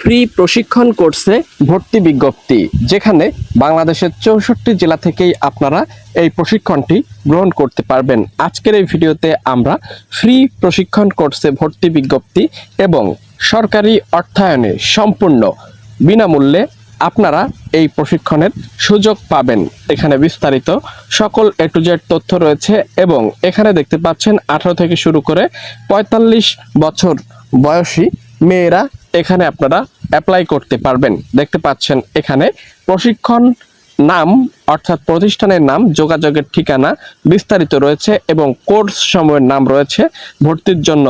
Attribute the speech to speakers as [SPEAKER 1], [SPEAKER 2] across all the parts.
[SPEAKER 1] Free প্রশিক্ষণ কোর্সে ভর্তি বিজ্ঞপ্তি, যেখানে বাংলাদেশের 64 জেলা থেকেই আপনারা এই প্রশিক্ষণটি গ্রহণ করতে পারবেন। আজকের এই ভিডিওতে আমরা ফ্রি প্রশিক্ষণ কোর্সে ভর্তি বিজ্ঞপ্তি এবং সরকারি অর্থায়নে সম্পূর্ণ বিনামূল্যে আপনারা এই প্রশিক্ষণের সুযোগ পাবেন। এখানে বিস্তারিত সকল A to Z তথ্য রয়েছে এবং এখানে দেখতে পাচ্ছেন 18 থেকে শুরু করে 45 বছর বয়সী মেয়েরা এখানে আপনারা অ্যাপ্লাই করতে পারবেন। দেখতে পাচ্ছেন এখানে প্রশিক্ষণ নাম অর্থাৎ প্রতিষ্ঠানের নাম, যোগাযোগের ঠিকানা বিস্তারিত রয়েছে এবং কোর্স সময়ের নাম রয়েছে, ভর্তির জন্য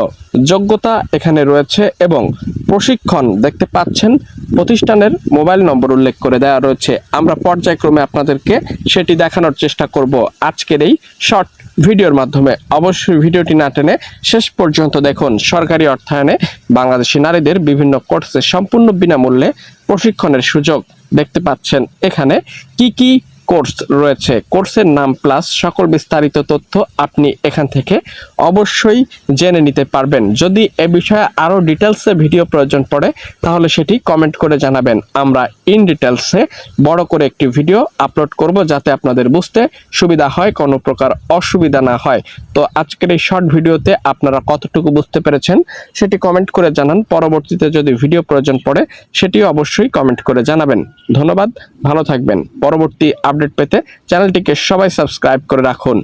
[SPEAKER 1] যোগ্যতা এখানে রয়েছে এবং প্রশিক্ষণ দেখতে পাচ্ছেন প্রতিষ্ঠানের মোবাইল নম্বর উল্লেখ করে দেওয়া রয়েছে। আমরা পর্যায়ক্রমে আপনাদেরকে সেটি দেখানোর চেষ্টা করব আজকের এই শর্ট ভিডিওর মাধ্যমে। অবশ্যই ভিডিওটি না টেনে শেষ পর্যন্ত দেখুন। সরকারি অর্থায়নে বাংলাদেশি নারীদের বিভিন্ন কোর্সে সম্পূর্ণ বিনামূল্যে প্রশিক্ষণের সুযোগ। দেখতে পাচ্ছেন এখানে কি কি কোর্স রয়েছে, কোর্সের নাম প্লাস সকল বিস্তারিত তথ্য আপনি এখান থেকে অবশ্যই জেনে নিতে পারবেন। যদি এ বিষয়ে আরও ডিটেলসে ভিডিও প্রয়োজন পড়ে তাহলে সেটি কমেন্ট করে জানাবেন। আমরা ইন ডিটেলসে বড় করে একটি ভিডিও আপলোড করব যাতে আপনাদের বুঝতে সুবিধা হয়, কোনো প্রকার অসুবিধা না হয়। তো আজকের এই শর্ট ভিডিওতে আপনারা কতটুকু বুঝতে পেরেছেন সেটি কমেন্ট করে জানান। পরবর্তীতে যদি ভিডিও প্রয়োজন পড়ে সেটিও অবশ্যই কমেন্ট করে জানাবেন। ধন্যবাদ, ভালো থাকবেন। পরবর্তী আপডেট পেতে চ্যানেলটিকে সবাই সাবস্ক্রাইব করে রাখুন।